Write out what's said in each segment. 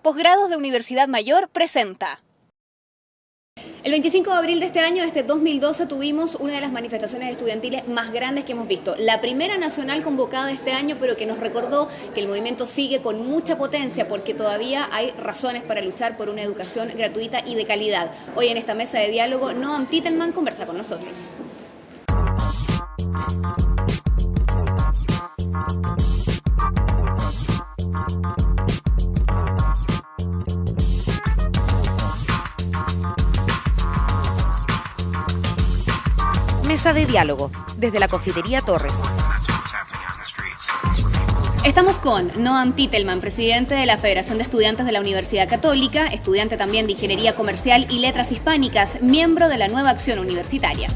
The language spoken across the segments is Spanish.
Posgrados de Universidad Mayor presenta. El 25 de abril de este año, este 2012, tuvimos una de las manifestaciones estudiantiles más grandes que hemos visto. La primera nacional convocada este año, pero que nos recordó que el movimiento sigue con mucha potencia porque todavía hay razones para luchar por una educación gratuita y de calidad. Hoy en esta mesa de diálogo, Noam Titelman conversa con nosotros. Mesa de diálogo, desde la Confitería Torres. Estamos con Noam Titelman, presidente de la Federación de Estudiantes de la Universidad Católica, estudiante también de Ingeniería Comercial y Letras Hispánicas, miembro de la Nueva Acción Universitaria.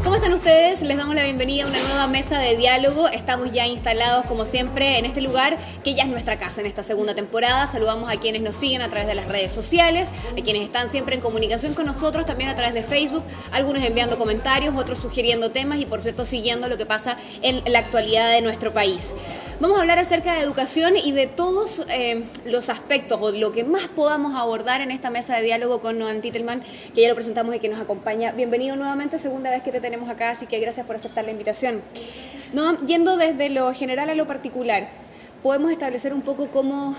¿Cómo están ustedes? Les damos la bienvenida a una nueva mesa de diálogo. Estamos ya instalados, como siempre, en este lugar que ya es nuestra casa en esta segunda temporada. Saludamos a quienes nos siguen a través de las redes sociales, a quienes están siempre en comunicación con nosotros, también a través de Facebook, algunos enviando comentarios, otros sugiriendo temas y, por cierto, siguiendo lo que pasa en la actualidad de nuestro país. Vamos a hablar acerca de educación y de todos los aspectos o lo que más podamos abordar en esta mesa de diálogo con Noam Titelman, que ya lo presentamos y que nos acompaña. Bienvenido nuevamente, segunda vez que te tenemos acá, así que gracias por aceptar la invitación. Noam, yendo desde lo general a lo particular, ¿podemos establecer un poco cómo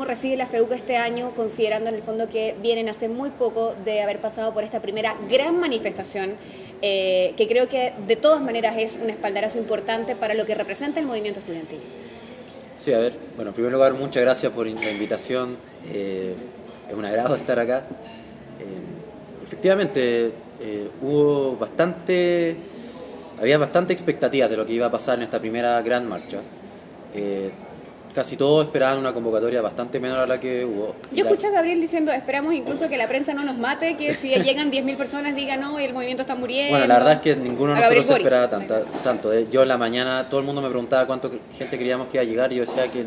recibe la FEUC este año, considerando en el fondo que vienen hace muy poco de haber pasado por esta primera gran manifestación, que creo que de todas maneras es un espaldarazo importante para lo que representa el movimiento estudiantil? Sí, a ver, bueno, en primer lugar, muchas gracias por la invitación. Es un agrado estar acá. Efectivamente, había bastante expectativas de lo que iba a pasar en esta primera gran marcha. Casi todos esperaban una convocatoria bastante menor a la que hubo. Yo escuché a Gabriel diciendo, esperamos incluso que la prensa no nos mate, que si llegan 10.000 personas digan no, y el movimiento está muriendo. Bueno, la verdad es que ninguno de nosotros esperaba tanto. Yo en la mañana, todo el mundo me preguntaba cuánta gente creíamos que iba a llegar, y yo decía que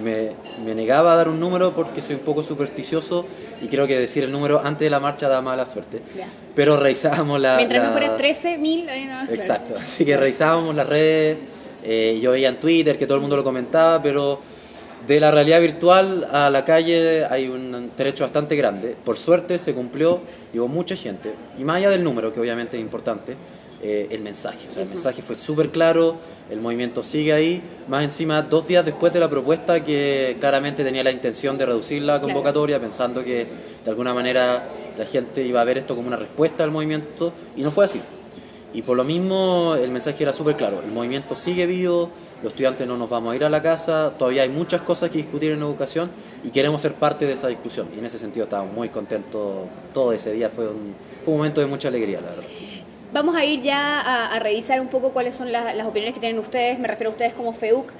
me negaba a dar un número porque soy un poco supersticioso y creo que decir el número antes de la marcha da mala suerte. Ya. Pero revisábamos mientras no fuera 13.000, no, exacto, claro. Así que revisábamos las redes. Yo veía en Twitter que todo el mundo lo comentaba, pero de la realidad virtual a la calle hay un trecho bastante grande. Por suerte se cumplió, llegó mucha gente, y más allá del número, que obviamente es importante, el mensaje. O sea, el mensaje fue súper claro, el movimiento sigue ahí, más encima 2 días después de la propuesta que claramente tenía la intención de reducir la convocatoria, pensando que de alguna manera la gente iba a ver esto como una respuesta al movimiento, y no fue así. Y por lo mismo el mensaje era súper claro, el movimiento sigue vivo, los estudiantes no nos vamos a ir a la casa, todavía hay muchas cosas que discutir en educación y queremos ser parte de esa discusión. Y en ese sentido estábamos muy contentos, todo ese día fue un momento de mucha alegría, la verdad. Vamos a ir ya a revisar un poco cuáles son las opiniones que tienen ustedes, me refiero a ustedes como FEUC,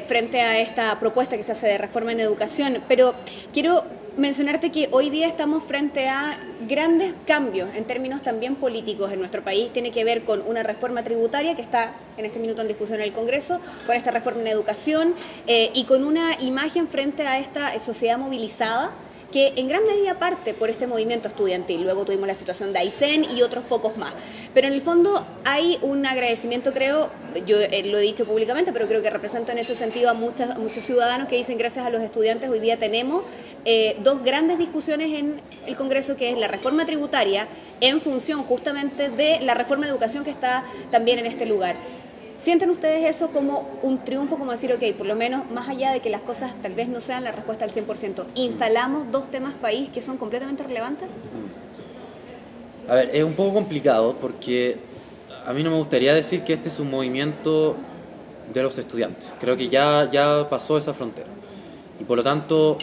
frente a esta propuesta que se hace de reforma en educación, pero quiero mencionarte que hoy día estamos frente a grandes cambios en términos también políticos en nuestro país. Tiene que ver con una reforma tributaria que está en este minuto en discusión en el Congreso, con esta reforma en educación y con una imagen frente a esta sociedad movilizada que en gran medida parte por este movimiento estudiantil. Luego tuvimos la situación de Aysén y otros pocos más. Pero en el fondo hay un agradecimiento, creo, yo lo he dicho públicamente, pero creo que represento en ese sentido a muchos ciudadanos que dicen gracias a los estudiantes hoy día tenemos 2 grandes discusiones en el Congreso, que es la reforma tributaria en función justamente de la reforma de educación que está también en este lugar. ¿Sienten ustedes eso como un triunfo, como decir, ok, por lo menos, más allá de que las cosas tal vez no sean la respuesta al 100%, instalamos 2 temas país que son completamente relevantes? A ver, es un poco complicado porque a mí no me gustaría decir que este es un movimiento de los estudiantes. Creo que ya pasó esa frontera. Y por lo tanto,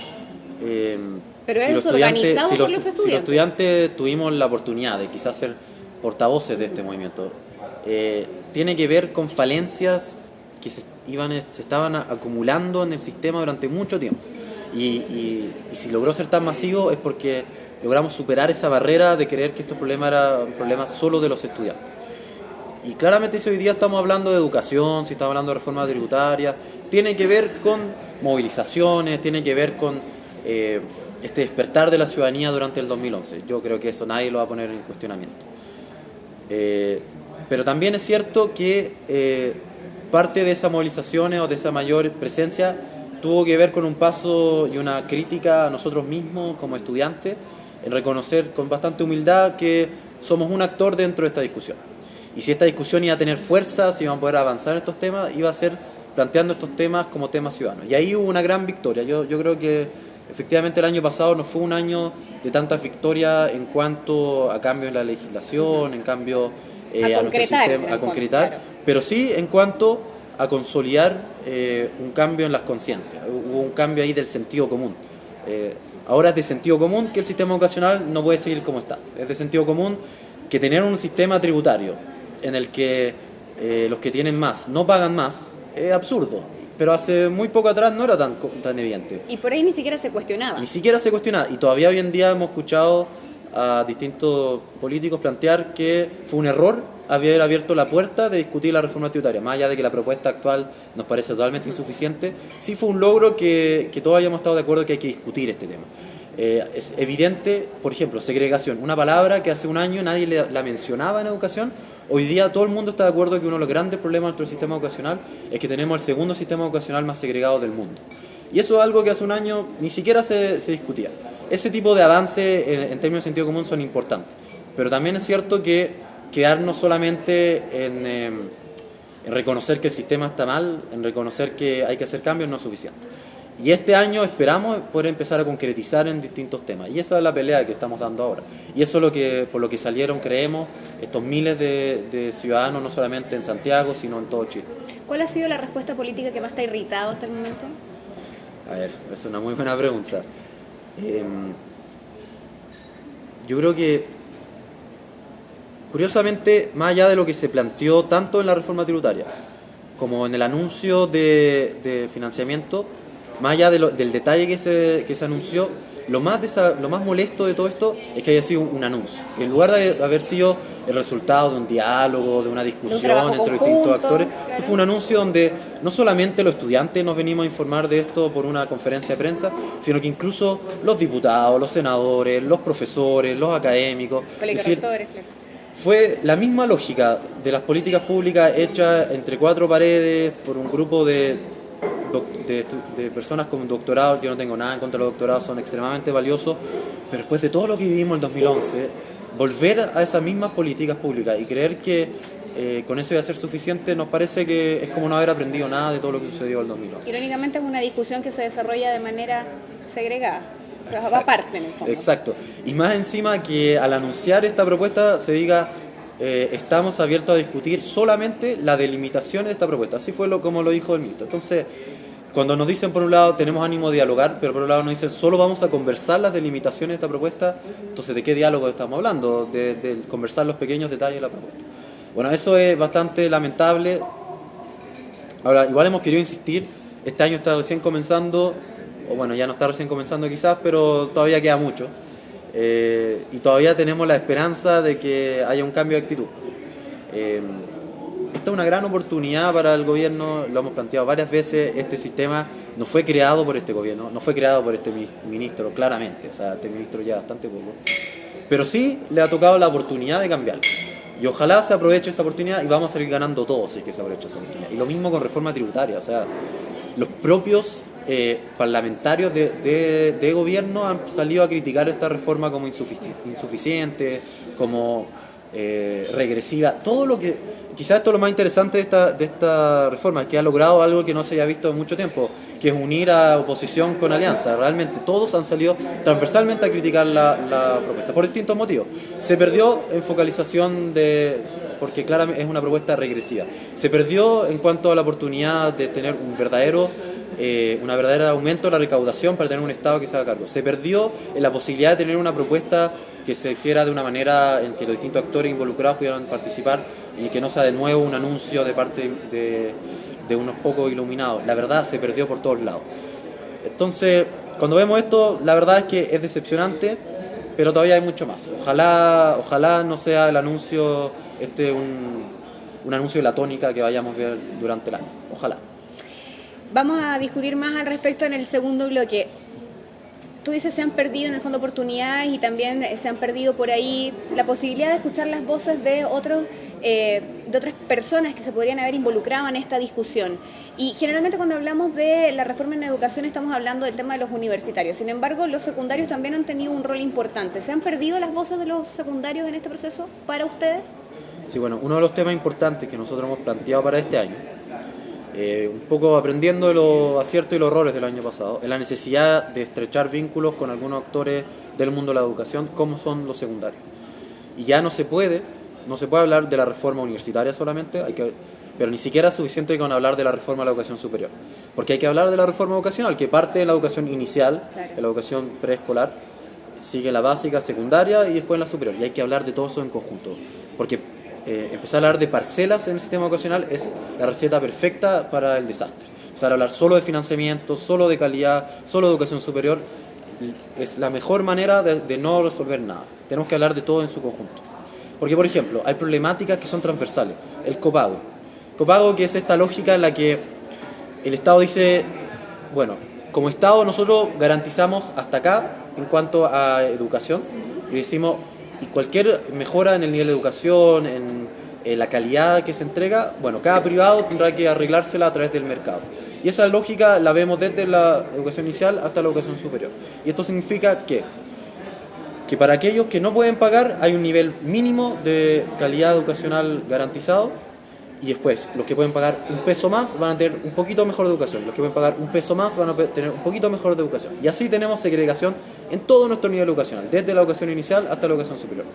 pero es organizado por los estudiantes. Si los estudiantes tuvimos la oportunidad de quizás ser portavoces de este movimiento, tiene que ver con falencias que se estaban acumulando en el sistema durante mucho tiempo. Y si logró ser tan masivo es porque logramos superar esa barrera de creer que estos problemas eran un problema solo de los estudiantes. Y claramente si hoy día estamos hablando de educación, si estamos hablando de reforma tributaria, tiene que ver con movilizaciones, tiene que ver con este despertar de la ciudadanía durante el 2011. Yo creo que eso nadie lo va a poner en cuestionamiento. Pero también es cierto que parte de esas movilizaciones o de esa mayor presencia tuvo que ver con un paso y una crítica a nosotros mismos como estudiantes, en reconocer con bastante humildad que somos un actor dentro de esta discusión. Y si esta discusión iba a tener fuerza, si iban a poder avanzar en estos temas, iba a ser planteando estos temas como temas ciudadanos. Y ahí hubo una gran victoria. Yo creo que efectivamente el año pasado no fue un año de tantas victorias en cuanto a cambio en la legislación, en cambio a concretar, sistema, a concretar, claro. pero sí en cuanto a consolidar un cambio en las conciencias. Hubo un cambio ahí del sentido común. Ahora es de sentido común que el sistema educacional no puede seguir como está. Es de sentido común que tener un sistema tributario en el que los que tienen más no pagan más es absurdo. Pero hace muy poco atrás no era tan evidente. Y por ahí ni siquiera se cuestionaba. Ni siquiera se cuestionaba. Y todavía hoy en día hemos escuchado a distintos políticos plantear que fue un error haber abierto la puerta de discutir la reforma tributaria. Más allá de que la propuesta actual nos parece totalmente insuficiente, sí fue un logro que todos hayamos estado de acuerdo que hay que discutir este tema. Es evidente, por ejemplo, segregación, una palabra que hace un año nadie la mencionaba en educación. Hoy día todo el mundo está de acuerdo que uno de los grandes problemas de nuestro sistema educacional es que tenemos el segundo sistema educacional más segregado del mundo. Y eso es algo que hace un año ni siquiera se discutía. Ese tipo de avances en términos de sentido común son importantes. Pero también es cierto que quedarnos solamente en reconocer que el sistema está mal, en reconocer que hay que hacer cambios, no es suficiente. Y este año esperamos poder empezar a concretizar en distintos temas. Y esa es la pelea que estamos dando ahora. Y eso es por lo que salieron, creemos, estos miles de ciudadanos, no solamente en Santiago, sino en todo Chile. ¿Cuál ha sido la respuesta política que más te ha irritado hasta el momento? A ver, es una muy buena pregunta. Yo creo que, curiosamente, más allá de lo que se planteó tanto en la reforma tributaria como en el anuncio de financiamiento, más allá del detalle que se anunció, lo más molesto de todo esto es que haya sido un anuncio. Que en lugar de haber sido el resultado de un diálogo, de una discusión entre distintos actores, claro. Esto fue un anuncio donde no solamente los estudiantes nos venimos a informar de esto por una conferencia de prensa, sino que incluso los diputados, los senadores, los profesores, los académicos. Es decir, claro. Fue la misma lógica de las políticas públicas hechas entre cuatro paredes por un grupo de personas con doctorado. Yo no tengo nada en contra de los doctorados, son extremadamente valiosos, pero después de todo lo que vivimos en el 2011, volver a esas mismas políticas públicas y creer que con eso iba a ser suficiente, nos parece que es como no haber aprendido nada de todo lo que sucedió en el 2011. Irónicamente es una discusión que se desarrolla de manera segregada, o sea, va aparte en el fondo. Exacto, y más encima que al anunciar esta propuesta se diga estamos abiertos a discutir solamente las delimitaciones de esta propuesta. Así fue como lo dijo el ministro. Entonces, cuando nos dicen por un lado tenemos ánimo de dialogar, pero por otro lado nos dicen solo vamos a conversar las delimitaciones de esta propuesta, entonces ¿de qué diálogo estamos hablando? De conversar los pequeños detalles de la propuesta. Bueno, eso es bastante lamentable. Ahora, igual hemos querido insistir, este año está recién comenzando, o bueno, ya no está recién comenzando quizás, pero todavía queda mucho. Y todavía tenemos la esperanza de que haya un cambio de actitud. Esta es una gran oportunidad para el gobierno, lo hemos planteado varias veces. Este sistema no fue creado por este gobierno, no fue creado por este ministro, claramente, o sea, este ministro ya bastante poco, pero sí le ha tocado la oportunidad de cambiarlo. Y ojalá se aproveche esa oportunidad y vamos a salir ganando todos si es que se aprovecha esa oportunidad. Y lo mismo con reforma tributaria, o sea, los propios parlamentarios de gobierno han salido a criticar esta reforma como insuficiente, como regresiva. Todo lo que, quizás esto es lo más interesante de esta reforma, es que ha logrado algo que no se había visto en mucho tiempo, que es unir a oposición con alianza. Realmente todos han salido transversalmente a criticar la propuesta por distintos motivos. Se perdió en focalización porque claramente es una propuesta regresiva. Se perdió en cuanto a la oportunidad de tener un verdadero aumento de la recaudación para tener un Estado que se haga cargo. Se perdió en la posibilidad de tener una propuesta que se hiciera de una manera en que los distintos actores involucrados pudieran participar y que no sea de nuevo un anuncio de parte de unos pocos iluminados. La verdad se perdió por todos lados. Entonces, cuando vemos esto, la verdad es que es decepcionante, pero todavía hay mucho más. Ojalá no sea el anuncio un anuncio de la tónica que vayamos a ver durante el año. Ojalá. Vamos a discutir más al respecto en el segundo bloque. tú dices se han perdido en el fondo oportunidades y también se han perdido por ahí la posibilidad de escuchar las voces de otras personas que se podrían haber involucrado en esta discusión. Y generalmente cuando hablamos de la reforma en educación estamos hablando del tema de los universitarios. Sin embargo, los secundarios también han tenido un rol importante. ¿Se han perdido las voces de los secundarios en este proceso para ustedes? Sí, bueno, uno de los temas importantes que nosotros hemos planteado para este año, un poco aprendiendo de los aciertos y los errores del año pasado, es la necesidad de estrechar vínculos con algunos actores del mundo de la educación, como son los secundarios. Y ya no se puede hablar de la reforma universitaria solamente, pero ni siquiera es suficiente con hablar de la reforma de la educación superior, porque hay que hablar de la reforma educacional, que parte de la educación inicial, claro, de la educación preescolar, sigue la básica, secundaria y después la superior, y hay que hablar de todo eso en conjunto, porque empezar a hablar de parcelas en el sistema educacional es la receta perfecta para el desastre. Empezar a hablar solo de financiamiento, solo de calidad, solo de educación superior, es la mejor manera de no resolver nada. Tenemos que hablar de todo en su conjunto. Porque, por ejemplo, hay problemáticas que son transversales. El copago. Copago, que es esta lógica en la que el Estado dice, bueno, como Estado nosotros garantizamos hasta acá en cuanto a educación, y decimos, y cualquier mejora en el nivel de educación, en la calidad que se entrega, bueno, cada privado tendrá que arreglársela a través del mercado. Y esa lógica la vemos desde la educación inicial hasta la educación superior. Y esto significa que para aquellos que no pueden pagar hay un nivel mínimo de calidad educacional garantizado, y después los que pueden pagar un peso más van a tener un poquito mejor de educación, los que pueden pagar un peso más van a tener un poquito mejor de educación, y así tenemos segregación en todo nuestro nivel educacional, desde la educación inicial hasta la educación superior.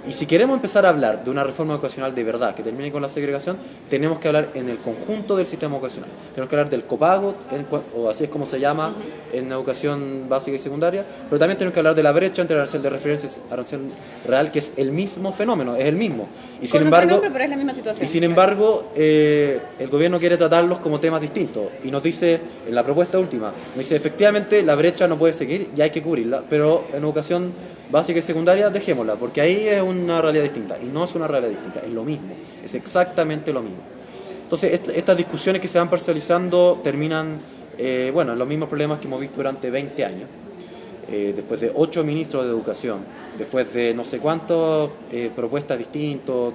Y si queremos empezar a hablar de una reforma educacional de verdad que termine con la segregación, tenemos que hablar en el conjunto del sistema educacional. Tenemos que hablar del copago, o así es como se llama en educación básica y secundaria, pero también tenemos que hablar de la brecha entre arancel de referencia y arancel real, que es el mismo fenómeno, es el mismo. Y sin embargo, nombre, pero es la misma situación. Y sin embargo, el gobierno quiere tratarlos como temas distintos y nos dice, en la propuesta última, nos dice efectivamente la brecha no puede seguir y hay que cubrirla, pero en educación básica y secundaria dejémosla, porque ahí es una realidad distinta, y no es una realidad distinta, es lo mismo, es exactamente lo mismo. Entonces estas discusiones que se van parcializando terminan en los mismos problemas que hemos visto durante 20 años, después de 8 ministros de educación, después de no sé cuántas propuestas distintos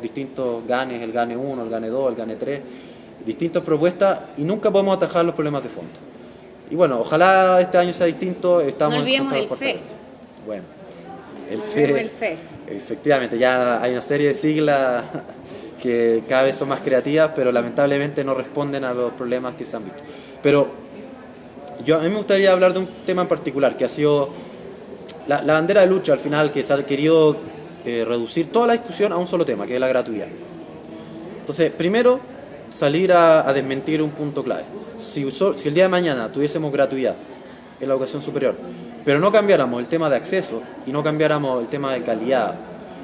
GANES, el GANE 1, el GANE 2, el GANE 3, distintas propuestas, y nunca podemos atajar los problemas de fondo. Y bueno, ojalá este año sea distinto. Estamos no olvidemos el FE. Bueno, el FE. Efectivamente, ya hay una serie de siglas que cada vez son más creativas, pero lamentablemente no responden a los problemas que se han visto. Pero a mí me gustaría hablar de un tema en particular, que ha sido la bandera de lucha al final, que se ha querido reducir toda la discusión a un solo tema, que es la gratuidad. Entonces, primero, salir a desmentir un punto clave. Si el día de mañana tuviésemos gratuidad en la educación superior, pero no cambiáramos el tema de acceso y no cambiáramos el tema de calidad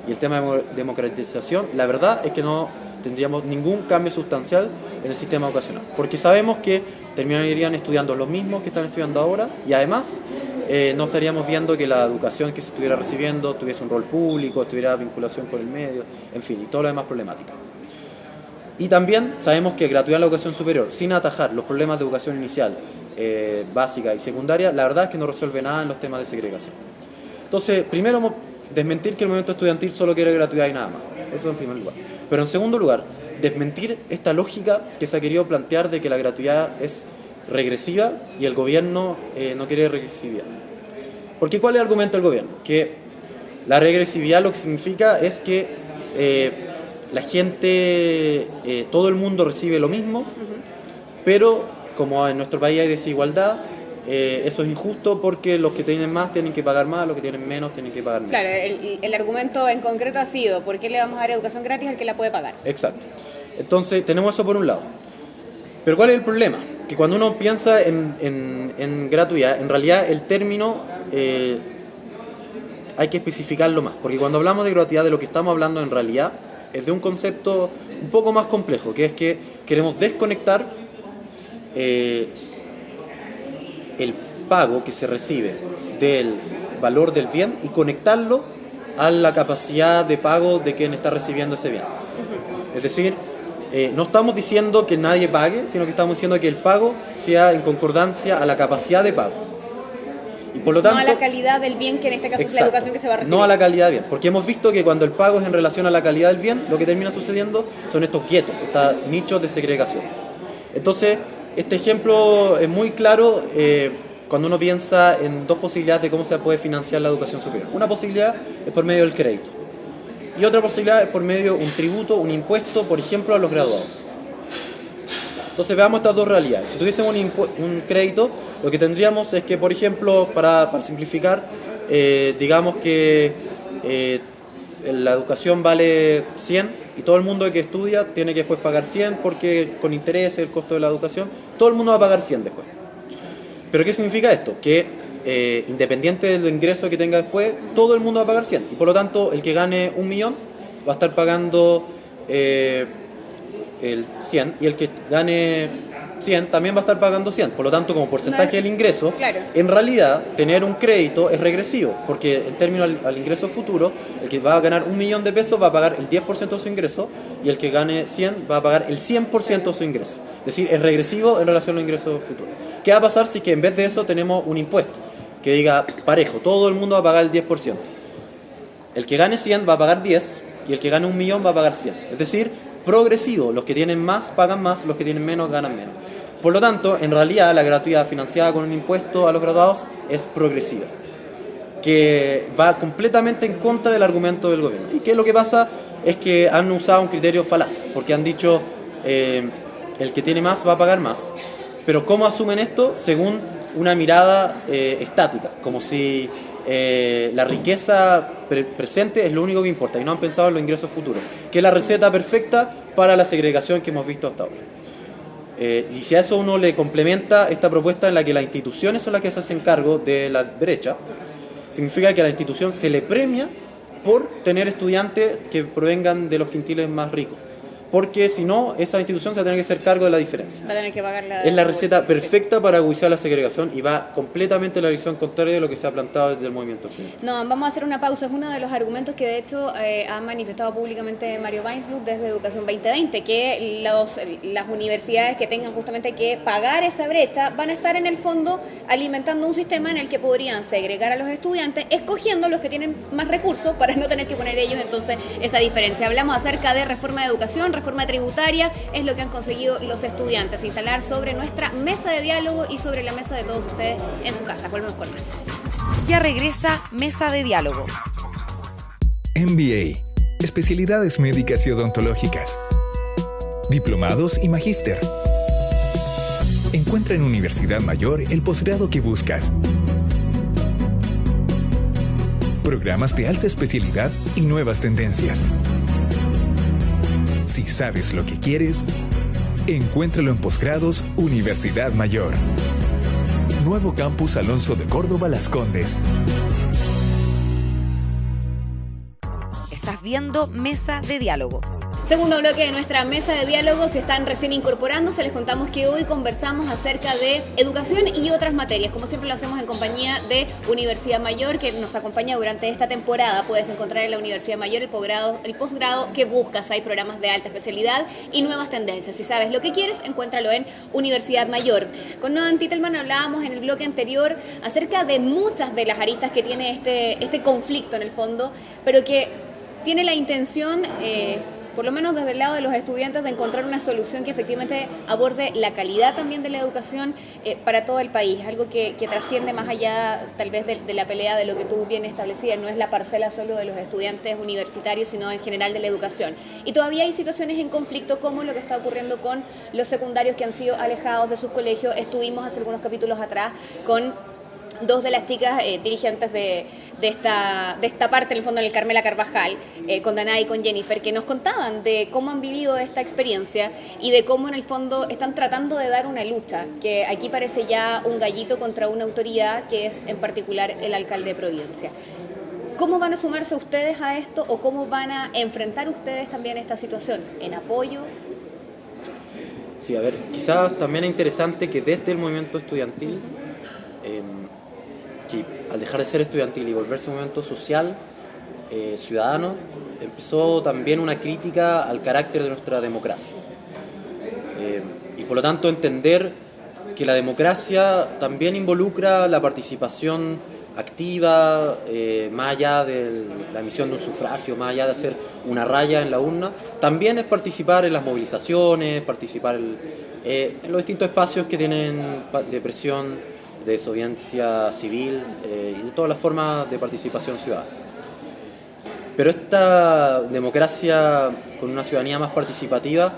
y el tema de democratización, la verdad es que no tendríamos ningún cambio sustancial en el sistema educacional, porque sabemos que terminarían estudiando los mismos que están estudiando ahora, y además no estaríamos viendo que la educación que se estuviera recibiendo tuviese un rol público, tuviera vinculación con el medio, en fin, y todo lo demás problemática. Y también sabemos que gratuidad en la educación superior, sin atajar los problemas de educación inicial, básica y secundaria, la verdad es que no resuelve nada en los temas de segregación. Entonces, primero, desmentir que el movimiento estudiantil solo quiere gratuidad y nada más. Eso en primer lugar. Pero en segundo lugar, desmentir esta lógica que se ha querido plantear de que la gratuidad es regresiva y el gobierno no quiere regresividad. Porque ¿cuál es el argumento del gobierno? Que la regresividad lo que significa es que la gente, todo el mundo recibe lo mismo, pero como en nuestro país hay desigualdad, eso es injusto porque los que tienen más tienen que pagar más, los que tienen menos tienen que pagar menos. Claro, el argumento en concreto ha sido, ¿por qué le vamos a dar educación gratis al que la puede pagar? Exacto. Entonces, tenemos eso por un lado. Pero ¿cuál es el problema? Que cuando uno piensa en gratuidad, en realidad el término hay que especificarlo más, porque cuando hablamos de gratuidad, de lo que estamos hablando en realidad es de un concepto un poco más complejo, que es que queremos desconectar el pago que se recibe del valor del bien y conectarlo a la capacidad de pago de quien está recibiendo ese bien. Es decir, no estamos diciendo que nadie pague, sino que estamos diciendo que el pago sea en concordancia a la capacidad de pago. Y por lo tanto, no a la calidad del bien, que en este caso es la educación que se va a recibir. No a la calidad del bien, porque hemos visto que cuando el pago es en relación a la calidad del bien, lo que termina sucediendo son estos guetos, estos nichos de segregación. Entonces, este ejemplo es muy claro cuando uno piensa en dos posibilidades de cómo se puede financiar la educación superior. Una posibilidad es por medio del crédito y otra posibilidad es por medio de un tributo, un impuesto, por ejemplo, a los graduados. Entonces veamos estas dos realidades. Si tuviésemos un crédito, lo que tendríamos es que, por ejemplo, para simplificar, digamos que la educación vale 100 y todo el mundo que estudia tiene que después pagar 100 porque con interés el costo de la educación, todo el mundo va a pagar 100 después. ¿Pero qué significa esto? Que independiente del ingreso que tenga después, todo el mundo va a pagar 100 y por lo tanto el que gane 1 millón va a estar pagando el 100 y el que gane 100 también va a estar pagando 100. Por lo tanto, como porcentaje del ingreso, claro, en realidad tener un crédito es regresivo, porque en términos al ingreso futuro, el que va a ganar 1 millón de pesos va a pagar el 10% de su ingreso y el que gane 100 va a pagar el 100% de su ingreso. Es decir, es regresivo en relación a los ingresos futuros. ¿Qué va a pasar si que en vez de eso tenemos un impuesto que diga parejo, todo el mundo va a pagar el 10%? El que gane 100 va a pagar 10 y el que gane 1 millón va a pagar 100. Es decir, progresivo, los que tienen más pagan más, los que tienen menos ganan menos. Por lo tanto, en realidad la gratuidad financiada con un impuesto a los graduados es progresiva, que va completamente en contra del argumento del gobierno. ¿Y qué es lo que pasa? Es que han usado un criterio falaz, porque han dicho el que tiene más va a pagar más. Pero ¿cómo asumen esto? Según una mirada estática, como si la riqueza presente es lo único que importa y no han pensado en los ingresos futuros, que es la receta perfecta para la segregación que hemos visto hasta ahora. Y si a eso uno le complementa esta propuesta en la que las instituciones son las que se hacen cargo de la brecha, significa que a la institución se le premia por tener estudiantes que provengan de los quintiles más ricos. Porque si no, esa institución se va a tener que hacer cargo de la diferencia. Va a tener que pagar es la receta perfecta para agudizar la segregación y va completamente en la dirección contraria de lo que se ha plantado desde el movimiento estudiantil. No, vamos a hacer una pausa. Es uno de los argumentos que de hecho ha manifestado públicamente Mario Weinsbuch desde Educación 2020, que las universidades que tengan justamente que pagar esa brecha van a estar en el fondo alimentando un sistema en el que podrían segregar a los estudiantes, escogiendo los que tienen más recursos para no tener que poner ellos entonces esa diferencia. Hablamos acerca de reforma de educación, reforma tributaria, es lo que han conseguido los estudiantes instalar sobre nuestra mesa de diálogo y sobre la mesa de todos ustedes en su casa. Volvemos con más. Ya regresa Mesa de Diálogo. MBA, especialidades médicas y odontológicas, diplomados y magíster. Encuentra en Universidad Mayor el posgrado que buscas. Programas de alta especialidad y nuevas tendencias. Si sabes lo que quieres, encuéntralo en Posgrados Universidad Mayor. Nuevo Campus Alonso de Córdoba Las Condes. Estás viendo Mesa de Diálogo. Segundo bloque de nuestra mesa de diálogo. Si están recién incorporándose, les contamos que hoy conversamos acerca de educación y otras materias. Como siempre lo hacemos en compañía de Universidad Mayor, que nos acompaña durante esta temporada. Puedes encontrar en la Universidad Mayor el posgrado que buscas. Hay programas de alta especialidad y nuevas tendencias. Si sabes lo que quieres, encuéntralo en Universidad Mayor. Con Noam Titelman hablábamos en el bloque anterior acerca de muchas de las aristas que tiene este conflicto en el fondo, pero que tiene la intención por lo menos desde el lado de los estudiantes, de encontrar una solución que efectivamente aborde la calidad también de la educación para todo el país, algo que trasciende más allá tal vez de la pelea de lo que tú bien establecías, no es la parcela solo de los estudiantes universitarios, sino en general de la educación. Y todavía hay situaciones en conflicto como lo que está ocurriendo con los secundarios que han sido alejados de sus colegios. Estuvimos hace algunos capítulos atrás con dos de las chicas dirigentes de esta parte, en el fondo, en el Carmela Carvajal, con Danae y con Jennifer, que nos contaban de cómo han vivido esta experiencia y de cómo en el fondo están tratando de dar una lucha, que aquí parece ya un gallito contra una autoridad, que es en particular el alcalde de Providencia. ¿Cómo van a sumarse ustedes a esto o cómo van a enfrentar ustedes también esta situación? ¿En apoyo? Sí, a ver, quizás también es interesante que desde el movimiento estudiantil, que al dejar de ser estudiantil y volverse un movimiento social, ciudadano, empezó también una crítica al carácter de nuestra democracia. Y por lo tanto entender que la democracia también involucra la participación activa, más allá de la emisión de un sufragio, más allá de hacer una raya en la urna, también es participar en las movilizaciones, participar en los distintos espacios que tienen de presión, de desobediencia civil y de todas las formas de participación ciudadana. Pero esta democracia con una ciudadanía más participativa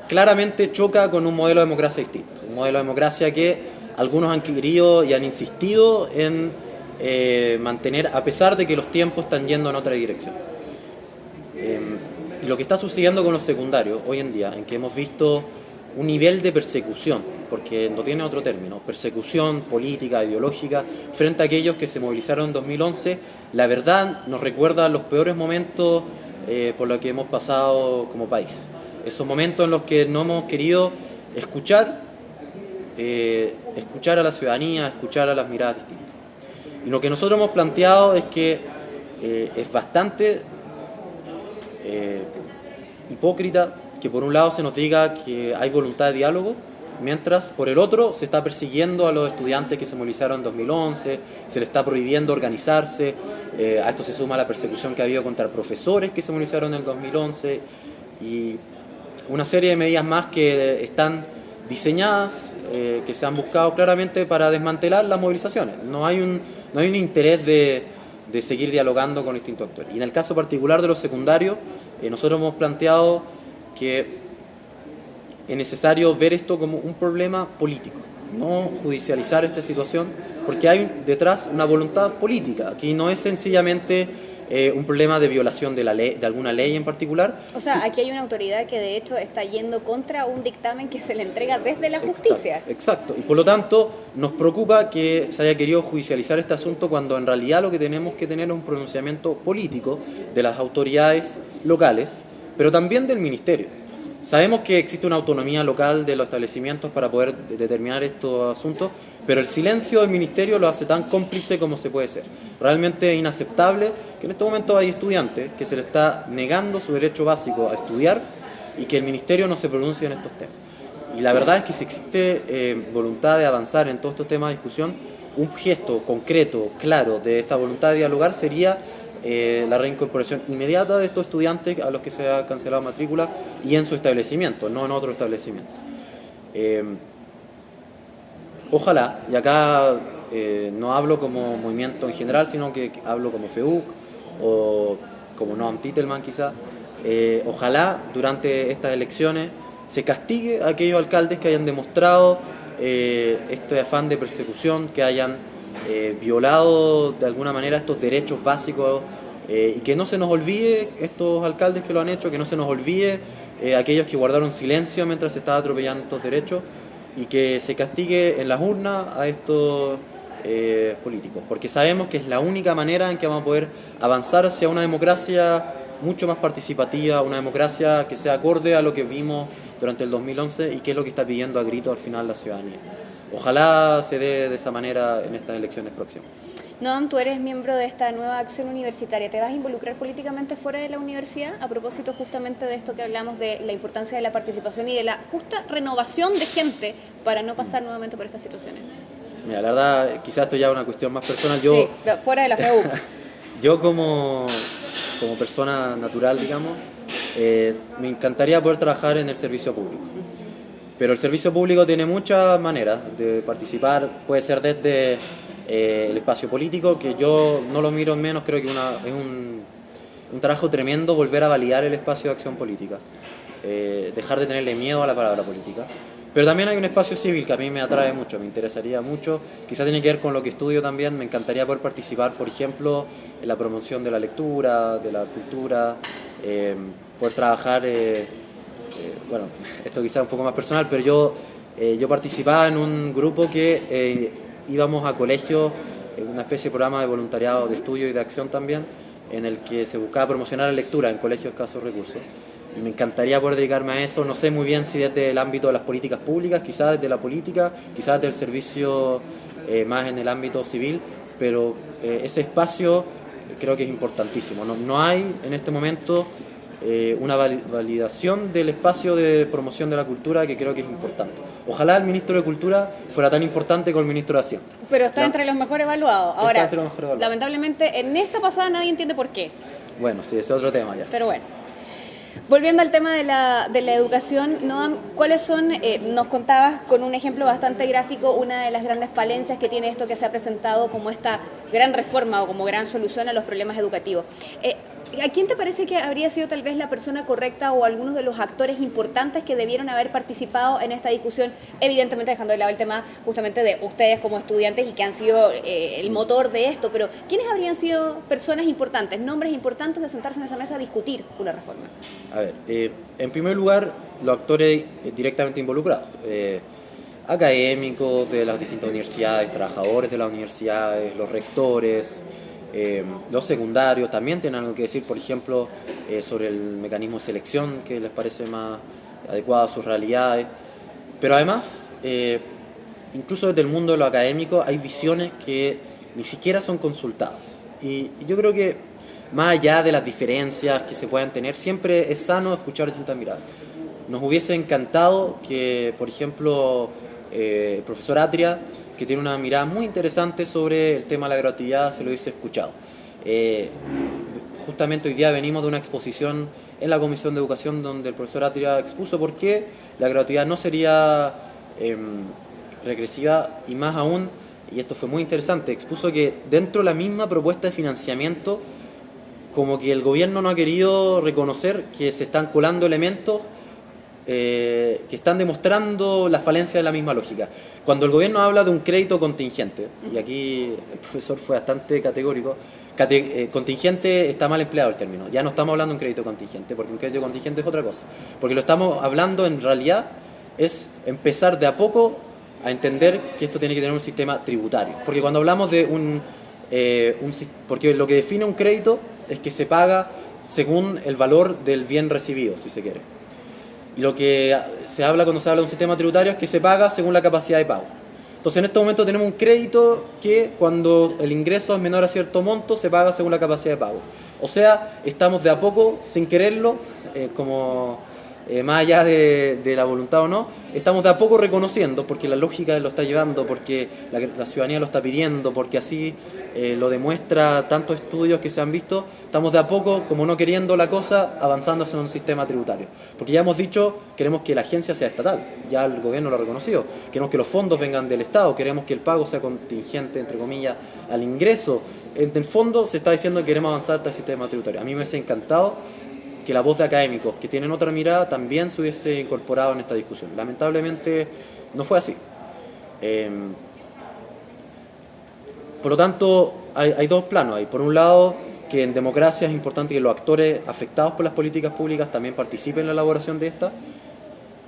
claramente choca con un modelo de democracia distinto, un modelo de democracia que algunos han querido y han insistido en mantener, a pesar de que los tiempos están yendo en otra dirección. Y lo que está sucediendo con los secundarios hoy en día, en que hemos visto un nivel de persecución, porque no tiene otro término, persecución política, ideológica, frente a aquellos que se movilizaron en 2011, la verdad nos recuerda los peores momentos por los que hemos pasado como país. Esos momentos en los que no hemos querido escuchar a la ciudadanía, escuchar a las miradas distintas. Y lo que nosotros hemos planteado es que es bastante hipócrita que por un lado se nos diga que hay voluntad de diálogo, mientras por el otro se está persiguiendo a los estudiantes que se movilizaron en 2011, se les está prohibiendo organizarse, a esto se suma la persecución que ha habido contra profesores que se movilizaron en el 2011 y una serie de medidas más que están diseñadas, que se han buscado claramente para desmantelar las movilizaciones. No hay un interés de seguir dialogando con distintos actores. Y en el caso particular de los secundarios, nosotros hemos planteado que es necesario ver esto como un problema político, no judicializar esta situación, porque hay detrás una voluntad política. Aquí no es sencillamente un problema de violación de la ley, de alguna ley en particular. O sea, aquí hay una autoridad que de hecho está yendo contra un dictamen que se le entrega desde la justicia. Exacto. Y por lo tanto nos preocupa que se haya querido judicializar este asunto cuando en realidad lo que tenemos que tener es un pronunciamiento político de las autoridades locales, pero también del ministerio. Sabemos que existe una autonomía local de los establecimientos para poder determinar estos asuntos, pero el silencio del ministerio lo hace tan cómplice como se puede ser. Realmente es inaceptable que en este momento hay estudiantes que se les está negando su derecho básico a estudiar y que el ministerio no se pronuncie en estos temas. Y la verdad es que si existe voluntad de avanzar en todos estos temas de discusión, un gesto concreto, claro, de esta voluntad de dialogar sería la reincorporación inmediata de estos estudiantes a los que se ha cancelado matrícula y en su establecimiento, no en otro establecimiento. Ojalá, y acá no hablo como movimiento en general, sino que hablo como FEUC o como Noam Titelman quizá, ojalá durante estas elecciones se castigue a aquellos alcaldes que hayan demostrado este afán de persecución, que hayan violado de alguna manera estos derechos básicos y que no se nos olvide estos alcaldes que lo han hecho, que no se nos olvide aquellos que guardaron silencio mientras se estaba atropellando estos derechos y que se castigue en las urnas a estos políticos, porque sabemos que es la única manera en que vamos a poder avanzar hacia una democracia mucho más participativa, una democracia que sea acorde a lo que vimos durante el 2011 y que es lo que está pidiendo a grito al final la ciudadanía. Ojalá se dé de esa manera en estas elecciones próximas. Noam, tú eres miembro de esta nueva acción universitaria. ¿Te vas a involucrar políticamente fuera de la universidad a propósito justamente de esto que hablamos de la importancia de la participación y de la justa renovación de gente para no pasar nuevamente por estas situaciones? Mira, la verdad, quizás esto ya es una cuestión más personal. Sí, fuera de la FEU. Yo como persona natural, digamos, me encantaría poder trabajar en el servicio público. Pero el servicio público tiene muchas maneras de participar, puede ser desde el espacio político, que yo no lo miro en menos, creo que es un trabajo tremendo volver a validar el espacio de acción política, dejar de tenerle miedo a la palabra política. Pero también hay un espacio civil que a mí me atrae mucho, me interesaría mucho, quizás tiene que ver con lo que estudio también, me encantaría poder participar, por ejemplo, en la promoción de la lectura, de la cultura, poder trabajar... bueno, esto quizás es un poco más personal, pero yo participaba en un grupo que íbamos a colegios, una especie de programa de voluntariado, de estudio y de acción también, en el que se buscaba promocionar la lectura en colegios de escasos recursos. Y me encantaría poder dedicarme a eso, no sé muy bien si desde el ámbito de las políticas públicas, quizás desde la política, quizás desde el servicio más en el ámbito civil, pero ese espacio creo que es importantísimo. No hay en este momento una validación del espacio de promoción de la cultura que creo que es importante. Ojalá el ministro de Cultura fuera tan importante como el ministro de Hacienda. Pero está entre los mejor evaluados. Ahora, entre los mejor evaluados. Lamentablemente, en esta pasada nadie entiende por qué. Bueno, sí, ese es otro tema ya. Pero bueno. Volviendo al tema de la educación, Noam, ¿cuáles son, nos contabas con un ejemplo bastante gráfico, una de las grandes falencias que tiene esto que se ha presentado como esta gran reforma o como gran solución a los problemas educativos? ¿A quién te parece que habría sido tal vez la persona correcta o algunos de los actores importantes que debieron haber participado en esta discusión? Evidentemente dejando de lado el tema justamente de ustedes como estudiantes y que han sido el motor de esto, pero ¿quiénes habrían sido personas importantes, nombres importantes de sentarse en esa mesa a discutir una reforma? A ver, en primer lugar, los actores directamente involucrados. Académicos de las distintas universidades, trabajadores de las universidades, los rectores, los secundarios también tienen algo que decir, por ejemplo, sobre el mecanismo de selección que les parece más adecuado a sus realidades. Pero además, incluso desde el mundo de lo académico hay visiones que ni siquiera son consultadas. Y yo creo que más allá de las diferencias que se puedan tener, siempre es sano escuchar distintas miradas. Nos hubiese encantado que, por ejemplo, el profesor Atria, que tiene una mirada muy interesante sobre el tema de la gratuidad, se lo hubiese escuchado. Justamente hoy día venimos de una exposición en la Comisión de Educación donde el profesor Atria expuso por qué la gratuidad no sería regresiva y más aún, y esto fue muy interesante, expuso que dentro de la misma propuesta de financiamiento como que el gobierno no ha querido reconocer que se están colando elementos que están demostrando la falencia de la misma lógica. Cuando el gobierno habla de un crédito contingente, y aquí el profesor fue bastante categórico, contingente está mal empleado el término, ya no estamos hablando de un crédito contingente, porque un crédito contingente es otra cosa, porque lo estamos hablando en realidad es empezar de a poco a entender que esto tiene que tener un sistema tributario, porque cuando hablamos de porque lo que define un crédito es que se paga según el valor del bien recibido, si se quiere. Y lo que se habla cuando se habla de un sistema tributario es que se paga según la capacidad de pago. Entonces en este momento tenemos un crédito que cuando el ingreso es menor a cierto monto se paga según la capacidad de pago. O sea, estamos de a poco, sin quererlo, más allá de la voluntad o no, estamos de a poco reconociendo, porque la lógica lo está llevando, porque la ciudadanía lo está pidiendo, porque así lo demuestra tantos estudios que se han visto, estamos de a poco, como no queriendo la cosa, avanzando hacia un sistema tributario. Porque ya hemos dicho, queremos que la agencia sea estatal, ya el gobierno lo ha reconocido, queremos que los fondos vengan del Estado, queremos que el pago sea contingente, entre comillas, al ingreso. En el fondo se está diciendo que queremos avanzar hacia el sistema tributario. A mí me hubiese encantado que la voz de académicos que tienen otra mirada también se hubiese incorporado en esta discusión. Lamentablemente no fue así. Por lo tanto, hay dos planos ahí. Por un lado, que en democracia es importante que los actores afectados por las políticas públicas también participen en la elaboración de esta.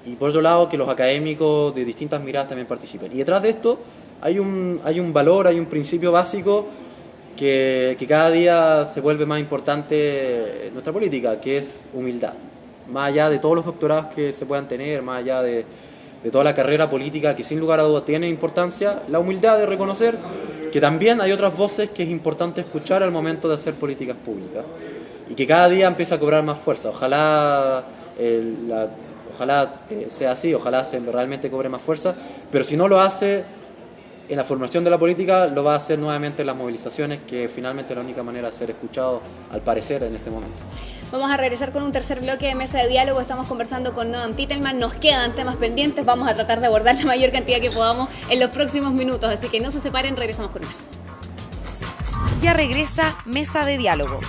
Y por otro lado, que los académicos de distintas miradas también participen. Y detrás de esto hay un valor, hay un principio básico que cada día se vuelve más importante en nuestra política, que es humildad. Más allá de todos los doctorados que se puedan tener, más allá de toda la carrera política que sin lugar a dudas tiene importancia, la humildad de reconocer que también hay otras voces que es importante escuchar al momento de hacer políticas públicas y que cada día empieza a cobrar más fuerza. Ojalá sea así, ojalá se realmente cobre más fuerza, pero si no lo hace en la formación de la política, lo va a hacer nuevamente en las movilizaciones, que finalmente es la única manera de ser escuchado, al parecer, en este momento. Vamos a regresar con un tercer bloque de Mesa de Diálogo. Estamos conversando con Noam Titelman. Nos quedan temas pendientes. Vamos a tratar de abordar la mayor cantidad que podamos en los próximos minutos. Así que no se separen, regresamos con más. Ya regresa Mesa de Diálogo.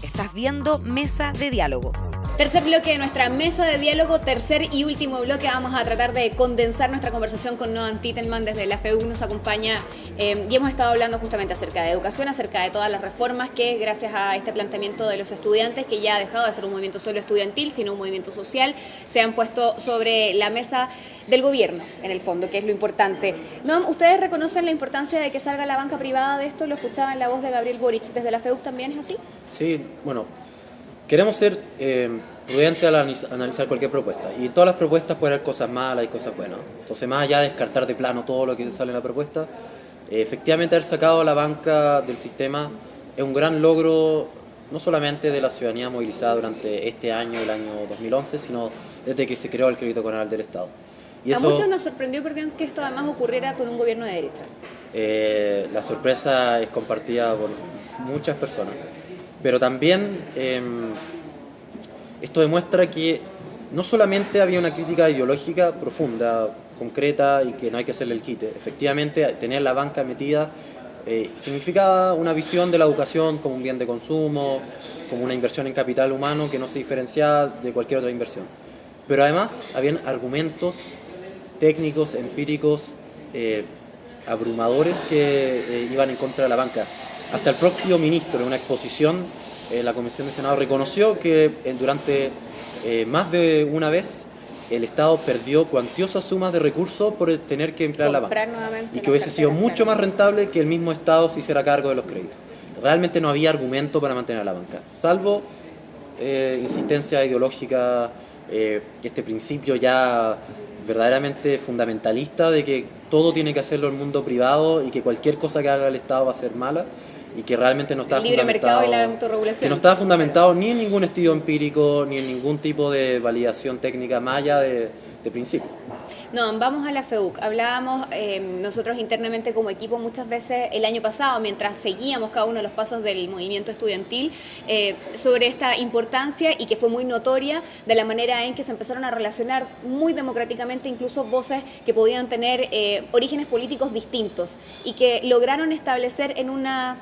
Estás viendo Mesa de Diálogo. Tercer bloque de nuestra mesa de diálogo, tercer y último bloque. Vamos a tratar de condensar nuestra conversación con Noam Titelman. Desde la FEUC nos acompaña y hemos estado hablando justamente acerca de educación, acerca de todas las reformas que gracias a este planteamiento de los estudiantes, que ya ha dejado de ser un movimiento solo estudiantil, sino un movimiento social, se han puesto sobre la mesa del gobierno, en el fondo, que es lo importante. Noam, ¿ustedes reconocen la importancia de que salga la banca privada de esto? Lo escuchaba en la voz de Gabriel Boric. ¿Desde la FEUC también es así? Sí, bueno, queremos ser prudentes al analizar cualquier propuesta. Y en todas las propuestas puede haber cosas malas y cosas buenas. Entonces, más allá de descartar de plano todo lo que sale en la propuesta, efectivamente haber sacado a la banca del sistema es un gran logro no solamente de la ciudadanía movilizada durante este año, el año 2011, sino desde que se creó el crédito conal del Estado. Y a eso, muchos nos sorprendió, perdón, que esto además ocurriera con un gobierno de derecha. la sorpresa es compartida por muchas personas, pero también esto demuestra que no solamente había una crítica ideológica profunda, concreta y que no hay que hacerle el quite. Efectivamente, tener la banca metida significaba una visión de la educación como un bien de consumo, como una inversión en capital humano que no se diferenciaba de cualquier otra inversión. Pero además habían argumentos técnicos, empíricos, abrumadores que iban en contra de la banca. Hasta el propio ministro, en una exposición, la Comisión de Senado reconoció que durante más de una vez el Estado perdió cuantiosas sumas de recursos por tener que emplear la banca. Y que hubiese sido mucho más rentable que el mismo Estado se hiciera cargo de los créditos. Realmente no había argumento para mantener a la banca, salvo insistencia ideológica, este principio ya verdaderamente fundamentalista de que todo tiene que hacerlo el mundo privado y que cualquier cosa que haga el Estado va a ser mala, y que realmente no estaba fundamentado, y la autorregulación, que no estaba fundamentado ni en ningún estudio empírico ni en ningún tipo de validación técnica más allá de principio. No, vamos a la FEUC. Hablábamos nosotros internamente como equipo muchas veces el año pasado, mientras seguíamos cada uno de los pasos del movimiento estudiantil, sobre esta importancia, y que fue muy notoria, de la manera en que se empezaron a relacionar muy democráticamente incluso voces que podían tener orígenes políticos distintos y que lograron establecer en una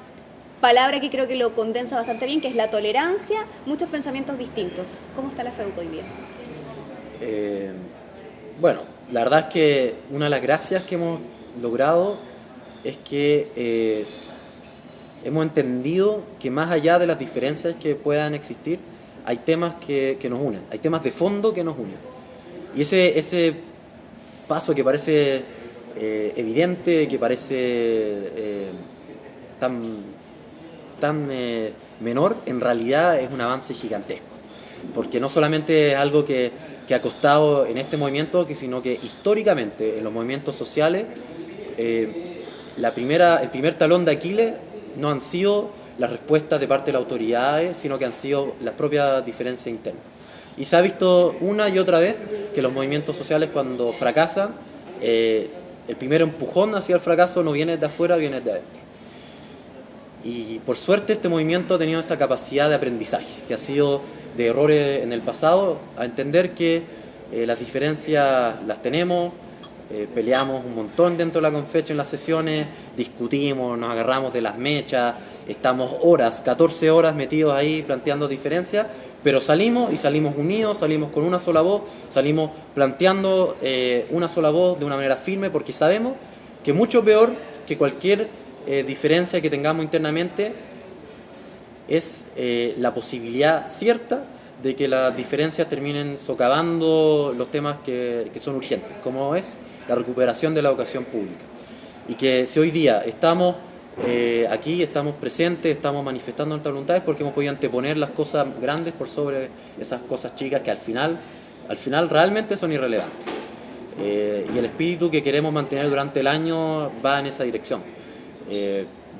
palabra que creo que lo condensa bastante bien, que es la tolerancia, muchos pensamientos distintos. ¿Cómo está la FEUC hoy día? Bueno, la verdad es que una de las gracias que hemos logrado es que hemos entendido que más allá de las diferencias que puedan existir, hay temas que nos unen, hay temas de fondo que nos unen. Y ese paso que parece evidente, que parece tan menor, en realidad es un avance gigantesco. Porque no solamente es algo que ha costado en este movimiento, sino que históricamente en los movimientos sociales el primer talón de Aquiles no han sido las respuestas de parte de las autoridades, sino que han sido las propias diferencias internas. Y se ha visto una y otra vez que los movimientos sociales, cuando fracasan, el primer empujón hacia el fracaso no viene de afuera, viene de adentro. Y por suerte este movimiento ha tenido esa capacidad de aprendizaje, que ha sido de errores en el pasado, a entender que las diferencias las tenemos, peleamos un montón dentro de la Confecho en las sesiones, discutimos, nos agarramos de las mechas, estamos 14 horas metidos ahí planteando diferencias, pero salimos unidos, salimos con una sola voz, salimos planteando una sola voz de una manera firme, porque sabemos que mucho peor que cualquier diferencia que tengamos internamente es la posibilidad cierta de que las diferencias terminen socavando los temas que son urgentes, como es la recuperación de la educación pública. Y que si hoy día estamos aquí, estamos presentes, estamos manifestando nuestras voluntades, porque hemos podido anteponer las cosas grandes por sobre esas cosas chicas que al final realmente son irrelevantes. Y el espíritu que queremos mantener durante el año va en esa dirección.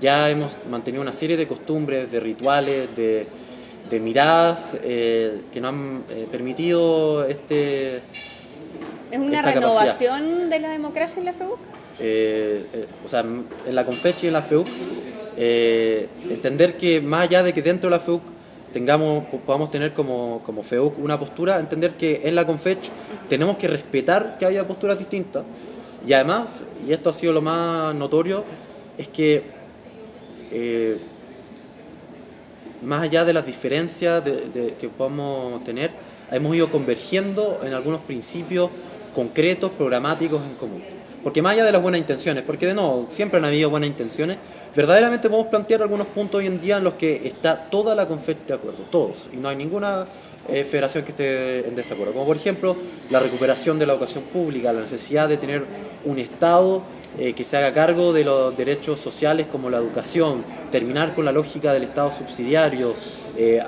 Ya hemos mantenido una serie de costumbres, de rituales, de miradas que nos han permitido ¿Es una renovación capacidad de la democracia en la FEUC? O sea, en la Confecho y en la FEUC, entender que más allá de que dentro de la FEUC podamos tener como FEUC una postura, entender que en la Confecho tenemos que respetar que haya posturas distintas. Y además, y esto ha sido lo más notorio, es que más allá de las diferencias que podamos tener, hemos ido convergiendo en algunos principios concretos, programáticos en común. Porque más allá de las buenas intenciones, porque de nuevo, siempre han habido buenas intenciones, verdaderamente podemos plantear algunos puntos hoy en día en los que está toda la Confecho de acuerdo, todos, y no hay ninguna federación que esté en desacuerdo. Como por ejemplo, la recuperación de la educación pública, la necesidad de tener un Estado que se haga cargo de los derechos sociales como la educación, terminar con la lógica del Estado subsidiario,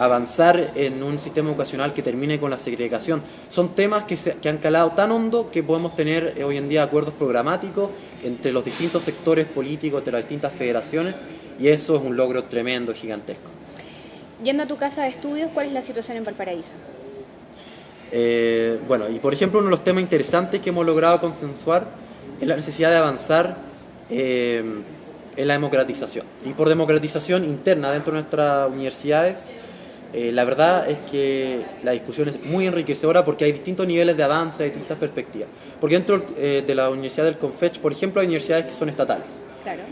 avanzar en un sistema educacional que termine con la segregación. Son temas que han calado tan hondo que podemos tener hoy en día acuerdos programáticos entre los distintos sectores políticos, entre las distintas federaciones, y eso es un logro tremendo, gigantesco. Yendo a tu casa de estudios, ¿cuál es la situación en Valparaíso? Bueno, y por ejemplo, uno de los temas interesantes que hemos logrado consensuar es la necesidad de avanzar en la democratización. Y por democratización interna dentro de nuestras universidades, la verdad es que la discusión es muy enriquecedora porque hay distintos niveles de avance, hay distintas perspectivas. Porque dentro de la Universidad del Confech, por ejemplo, hay universidades que son estatales. Claro.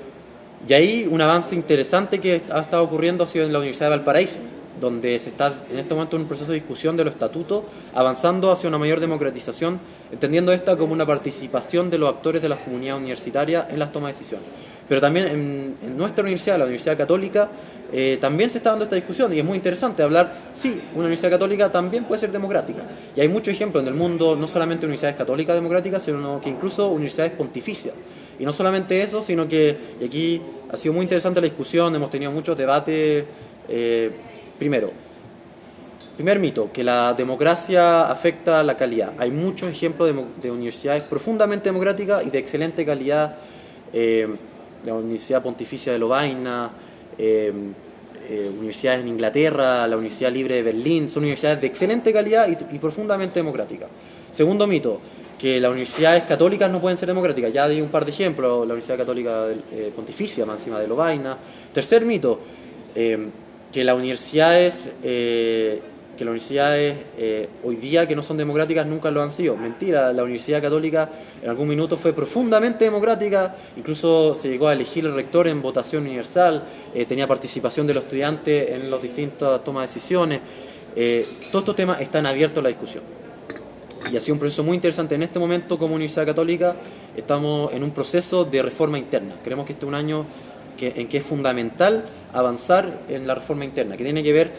Y ahí un avance interesante que ha estado ocurriendo ha sido en la Universidad de Valparaíso, donde se está en este momento en un proceso de discusión de los estatutos, avanzando hacia una mayor democratización, entendiendo esta como una participación de los actores de las comunidades universitarias en las tomas de decisiones. Pero también en nuestra universidad, la Universidad Católica, también se está dando esta discusión y es muy interesante hablar, sí, una universidad católica también puede ser democrática. Y hay muchos ejemplos en el mundo, no solamente universidades católicas democráticas, sino que incluso universidades pontificias. Y no solamente eso, sino que, y aquí ha sido muy interesante la discusión, hemos tenido muchos debates. Primero, primer mito, que la democracia afecta la calidad. Hay muchos ejemplos de universidades profundamente democráticas y de excelente calidad. La Universidad Pontificia de Lovaina, universidades en Inglaterra, la Universidad Libre de Berlín, son universidades de excelente calidad y profundamente democráticas. Segundo mito, que las universidades católicas no pueden ser democráticas. Ya di un par de ejemplos, la Universidad Católica Pontificia, más encima de Lovaina. Tercer mito, que las universidades hoy día que no son democráticas nunca lo han sido. Mentira, la Universidad Católica en algún minuto fue profundamente democrática, incluso se llegó a elegir el rector en votación universal, tenía participación de los estudiantes en las distintas tomas de decisiones. Todos estos temas están abiertos a la discusión. Y ha sido un proceso muy interesante. En este momento, como Universidad Católica, estamos en un proceso de reforma interna. Creemos que este es un año en que es fundamental avanzar en la reforma interna, que tiene que ver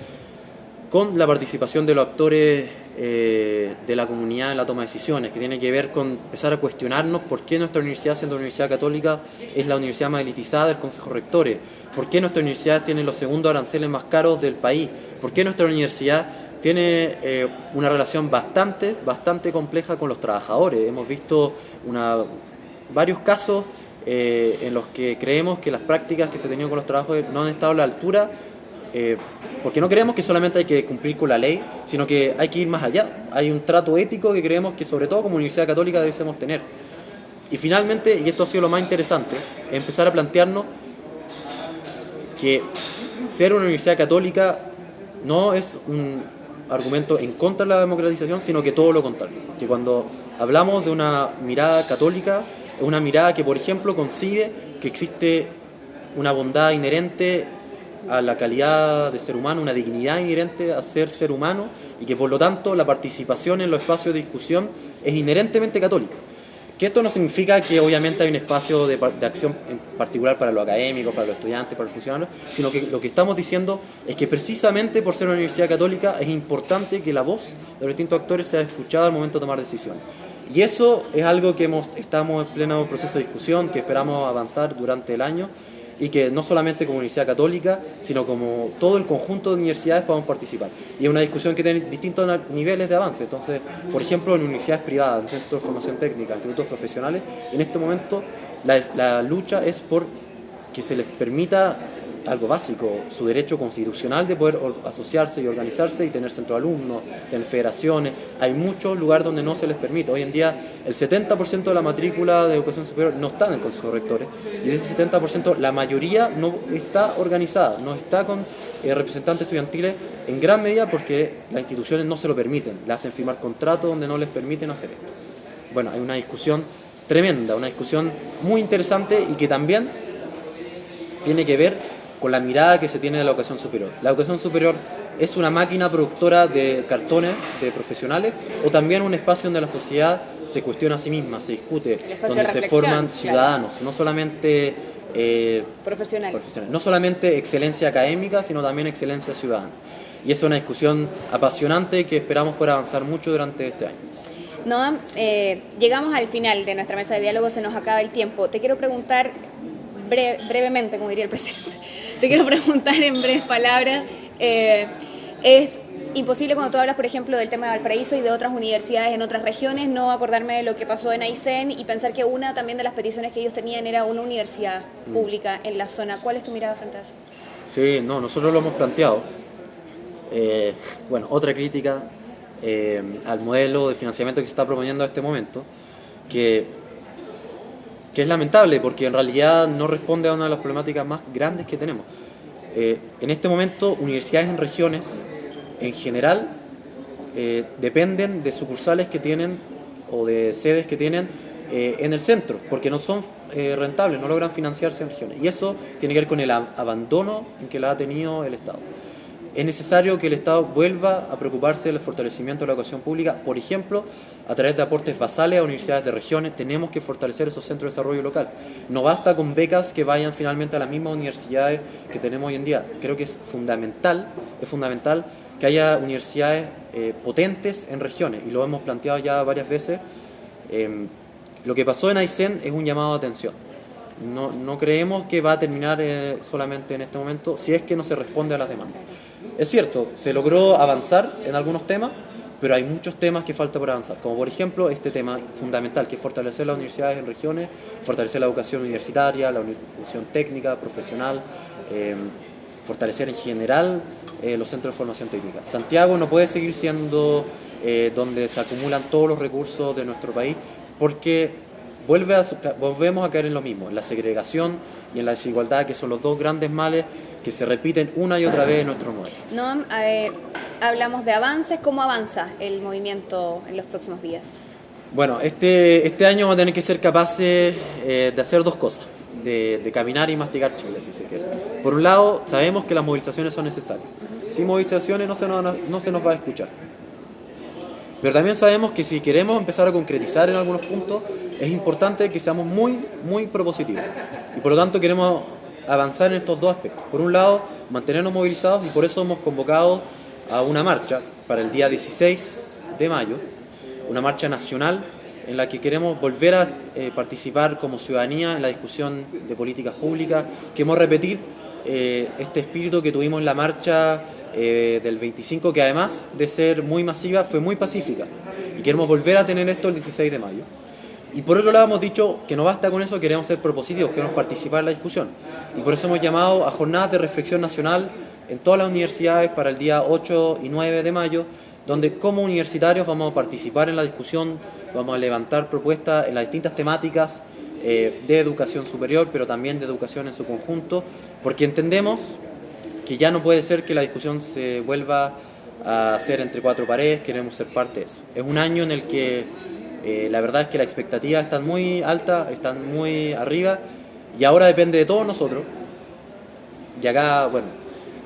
con la participación de los actores de la comunidad en la toma de decisiones, que tiene que ver con empezar a cuestionarnos por qué nuestra universidad, siendo universidad católica, es la universidad más elitizada del Consejo de Rectores, por qué nuestra universidad tiene los segundos aranceles más caros del país, por qué nuestra universidad tiene una relación bastante compleja con los trabajadores. Hemos visto varios casos en los que creemos que las prácticas que se han tenido con los trabajadores no han estado a la altura, porque no creemos que solamente hay que cumplir con la ley, sino que hay que ir más allá. Hay un trato ético que creemos que sobre todo como Universidad Católica debemos tener. Y finalmente, y esto ha sido lo más interesante, es empezar a plantearnos que ser una universidad católica no es un argumento en contra de la democratización, sino que todo lo contrario. Que cuando hablamos de una mirada católica, es una mirada que, por ejemplo, concibe que existe una bondad inherente a la calidad de ser humano, una dignidad inherente a ser humano, y que por lo tanto la participación en los espacios de discusión es inherentemente católica. Que esto no significa que obviamente hay un espacio de acción en particular para los académicos, para los estudiantes, para los funcionarios, sino que lo que estamos diciendo es que precisamente por ser una universidad católica es importante que la voz de los distintos actores sea escuchada al momento de tomar decisiones. Y eso es algo que estamos en pleno proceso de discusión, que esperamos avanzar durante el año, y que no solamente como Universidad Católica, sino como todo el conjunto de universidades podamos participar. Y es una discusión que tiene distintos niveles de avance. Entonces, por ejemplo, en universidades privadas, en centros de formación técnica, en institutos profesionales, en este momento la lucha es por que se les permita algo básico, su derecho constitucional de poder asociarse y organizarse y tener centro de alumnos, tener federaciones. Hay muchos lugares donde no se les permite. Hoy en día el 70% de la matrícula de educación superior no está en el Consejo de Rectores, y de ese 70% la mayoría no está organizada, no está con representantes estudiantiles, en gran medida porque las instituciones no se lo permiten, le hacen firmar contratos donde no les permiten hacer esto. Bueno, hay una discusión tremenda, una discusión muy interesante y que también tiene que ver con la mirada que se tiene de la educación superior. ¿La educación superior es una máquina productora de cartones, de profesionales, o también un espacio donde la sociedad se cuestiona a sí misma, se discute, donde se forman ciudadanos, claro, no solamente profesionales, no solamente excelencia académica, sino también excelencia ciudadana? Y esa es una discusión apasionante que esperamos poder avanzar mucho durante este año. Noam, llegamos al final de nuestra mesa de diálogo, se nos acaba el tiempo. Te quiero preguntar brevemente, como diría el presidente, te quiero preguntar en breves palabras, es imposible cuando tú hablas, por ejemplo, del tema de Valparaíso y de otras universidades en otras regiones, no acordarme de lo que pasó en Aysén y pensar que una también de las peticiones que ellos tenían era una universidad pública en la zona. ¿Cuál es tu mirada frente a eso? Sí, no, nosotros lo hemos planteado. Bueno, otra crítica al modelo de financiamiento que se está proponiendo en este momento, que es lamentable porque en realidad no responde a una de las problemáticas más grandes que tenemos. En este momento, universidades en regiones, en general, dependen de sucursales que tienen o de sedes que tienen en el centro, porque no son rentables, no logran financiarse en regiones. Y eso tiene que ver con el abandono en que la ha tenido el Estado. Es necesario que el Estado vuelva a preocuparse del fortalecimiento de la educación pública, por ejemplo, a través de aportes basales a universidades de regiones. Tenemos que fortalecer esos centros de desarrollo local. No basta con becas que vayan finalmente a las mismas universidades que tenemos hoy en día. Creo que es fundamental que haya universidades potentes en regiones, y lo hemos planteado ya varias veces. Lo que pasó en Aysén es un llamado de atención. No creemos que va a terminar solamente en este momento si es que no se responde a las demandas. Es cierto, se logró avanzar en algunos temas, pero hay muchos temas que falta por avanzar, como por ejemplo este tema fundamental, que es fortalecer las universidades en regiones, fortalecer la educación universitaria, la educación técnica, profesional, fortalecer en general los centros de formación técnica. Santiago no puede seguir siendo donde se acumulan todos los recursos de nuestro país, porque volvemos a caer en lo mismo, en la segregación y en la desigualdad, que son los dos grandes males que se repiten una y otra vez en nuestro modelo. Noam, hablamos de avances. ¿Cómo avanza el movimiento en los próximos días? Bueno, este año vamos a tener que ser capaces de hacer dos cosas, de caminar y masticar Chile, si se quiere. Por un lado, sabemos que las movilizaciones son necesarias. Sin movilizaciones no se nos va a escuchar. Pero también sabemos que si queremos empezar a concretizar en algunos puntos, es importante que seamos muy, muy propositivos. Y por lo tanto queremos avanzar en estos dos aspectos. Por un lado, mantenernos movilizados, y por eso hemos convocado a una marcha para el día 16 de mayo, una marcha nacional en la que queremos volver a participar como ciudadanía en la discusión de políticas públicas. Queremos repetir este espíritu que tuvimos en la marcha del 25, que además de ser muy masiva, fue muy pacífica. Y queremos volver a tener esto el 16 de mayo. Y por otro lado hemos dicho que no basta con eso, queremos ser propositivos, queremos participar en la discusión. Y por eso hemos llamado a jornadas de reflexión nacional en todas las universidades para el día 8 y 9 de mayo, donde como universitarios vamos a participar en la discusión, vamos a levantar propuestas en las distintas temáticas de educación superior, pero también de educación en su conjunto, porque entendemos que ya no puede ser que la discusión se vuelva a hacer entre cuatro paredes. Queremos ser parte de eso. Es un año en el que la verdad es que las expectativas están muy altas, están muy arriba, y ahora depende de todos nosotros. Y acá, bueno,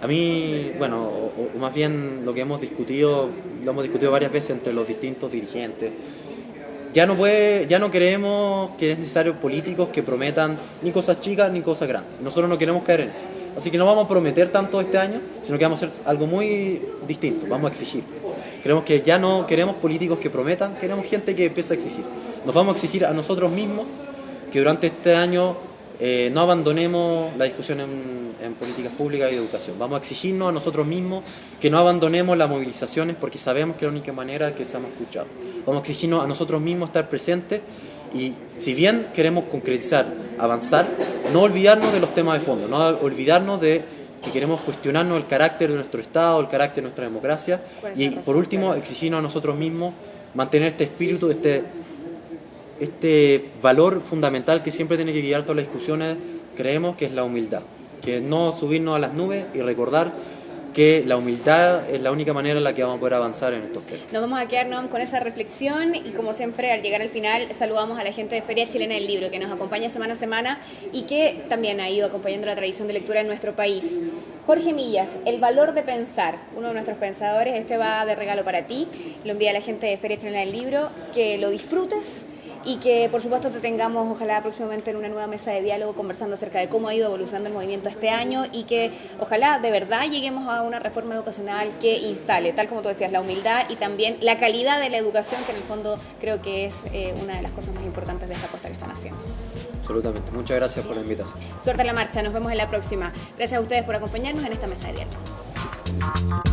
a mí, bueno, o más bien lo hemos discutido varias veces entre los distintos dirigentes. Ya no creemos que es necesario políticos que prometan ni cosas chicas ni cosas grandes. Nosotros no queremos caer en eso. Así que no vamos a prometer tanto este año, sino que vamos a hacer algo muy distinto, vamos a exigir. Creemos que ya no queremos políticos que prometan, queremos gente que empiece a exigir. Nos vamos a exigir a nosotros mismos que durante este año no abandonemos la discusión en políticas públicas y de educación. Vamos a exigirnos a nosotros mismos que no abandonemos las movilizaciones, porque sabemos que es la única manera que seamos escuchados. Vamos a exigirnos a nosotros mismos estar presentes, y si bien queremos concretizar, avanzar, no olvidarnos de los temas de fondo, no olvidarnos de que queremos cuestionarnos el carácter de nuestro Estado, el carácter de nuestra democracia, y por último exigirnos a nosotros mismos mantener este espíritu, este valor fundamental que siempre tiene que guiar todas las discusiones. Creemos que es la humildad, que no subirnos a las nubes, y recordar que la humildad es la única manera en la que vamos a poder avanzar en estos temas. Nos vamos a quedarnos con esa reflexión, y como siempre al llegar al final saludamos a la gente de Feria Chilena del Libro, que nos acompaña semana a semana y que también ha ido acompañando la tradición de lectura en nuestro país. Jorge Millas, El valor de pensar, uno de nuestros pensadores, este va de regalo para ti, lo envía a la gente de Feria Chilena del Libro, que lo disfrutes y que por supuesto te tengamos ojalá próximamente en una nueva mesa de diálogo conversando acerca de cómo ha ido evolucionando el movimiento este año, y que ojalá de verdad lleguemos a una reforma educacional que instale, tal como tú decías, la humildad y también la calidad de la educación, que en el fondo creo que es una de las cosas más importantes de esta apuesta que están haciendo. Absolutamente. Muchas gracias por la invitación. Suerte en la marcha, nos vemos en la próxima. Gracias a ustedes por acompañarnos en esta mesa de diálogo.